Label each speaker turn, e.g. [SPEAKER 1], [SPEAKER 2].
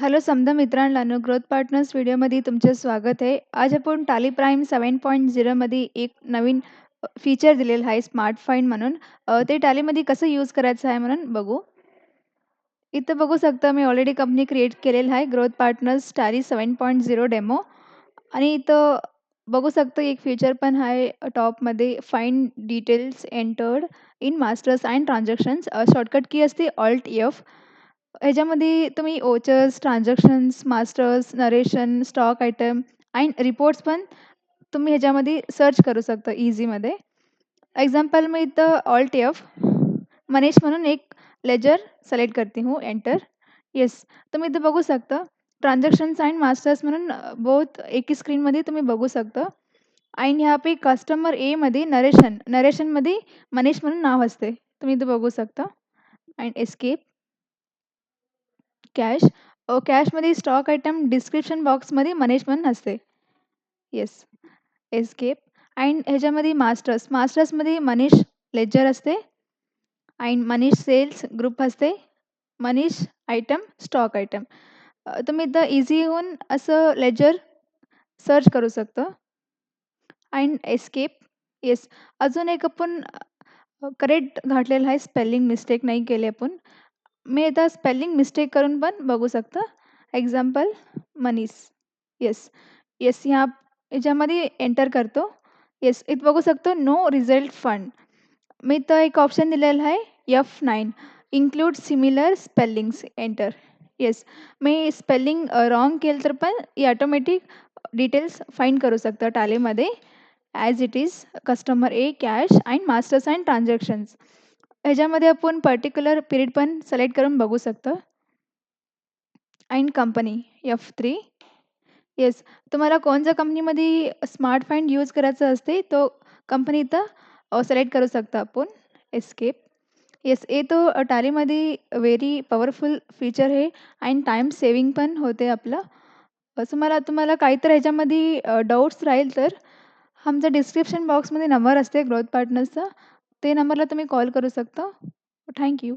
[SPEAKER 1] Hello समधा मित्रांनो, growth partners व्हिडिओमध्ये तुमचे स्वागत आहे. आज आपण टाली प्राईम 7.0 मध्ये एक नवीन फीचर दिलेलं आहे स्मार्ट फाइंड म्हणून. ते टॅलीमध्ये कसं यूज करायचं आहे म्हणून बघू. इथं बघू शकता मी ऑलरेडी कंपनी क्रिएट केलेलं आहे ग्रोथ पार्टनर्स टॅली 7.0 डेमो आणि इथं बघू शकता एक फीचर पण आहे टॉपमध्ये find details entered in masters and transactions. Shortcut key असते ऑल्ट एफ. ह्याच्यामध्ये तुम्ही vouchers, transactions, masters, narration, stock item आणि रिपोर्ट्स पण तुम्ही ह्याच्यामध्ये सर्च करू शकता इझीमध्ये. एक्झाम्पल मी इथं ऑल्ट एफ मनीष म्हणून एक लेजर सिलेक्ट करते हूँ, एंटर. येस, तुम्ही इथं बघू शकता ट्रान्झॅक्शन्स अँड मास्टर्स म्हणून बोथ एकी स्क्रीनमध्ये तुम्ही बघू शकता. आणि ह्या पे कस्टमर एमध्ये नरेशनमध्ये मनीष म्हणून नाव असते. तुम्ही इथं बघू शकता. And escape cash. कॅशमध्ये स्टॉक आयटम डिस्क्रिप्शन बॉक्समध्ये मनीष म्हणून असते. Yes, escape. अँड ह्याच्यामध्ये मास्टर्समध्ये मनीष लेजर असते अँड मनीष सेल्स ग्रुप असते. Manish item stock item. तुम्ही इथं इझी होऊन असं लेजर सर्च करू शकता. And escape. येस, अजून एक आपण करेक्ट घातलेलं आहे, स्पेलिंग मिस्टेक नाही केली आपण. मी आता स्पेलिंग मिस्टेक करून पण बघू शकता. एक्झाम्पल मनीष. येस, येस, ह्याच्यामध्ये एंटर करतो. येस, इथं बघू शकतो नो रिझल्ट फंड. मी इथं एक ऑप्शन दिलेला आहे F9 include similar spellings, enter. Yes, मी स्पेलिंग रॉंग केलं तर पण ऑटोमॅटिक डिटेल्स फाइंड करू शकता टॅलीमध्ये as it is customer A, cash and masters and transactions. ह्याच्यामध्ये आपण पर्टिक्युलर पिरियड पण सिलेक्ट करून बघू शकतो. And company F3. येस, तुम्हाला कोणत्या कंपनीमध्ये स्मार्ट फाइंड यूज करायचं असते तो कंपनी इथं सिलेक्ट करू शकता आपण. एस्केप. येस, हे तो टॅलीमध्ये व्हेरी पॉवरफुल फीचर आहे आणि टाईम सेविंग पण होते आपलं. तुम्हाला काहीतरी ह्याच्यामध्ये डाऊट्स राहील तर आमचा डिस्क्रिप्शन बॉक्समध्ये नंबर असते ग्रोथ पार्टनर्सचा. ते नंबरला तुम्ही कॉल करू शकता. Thank you.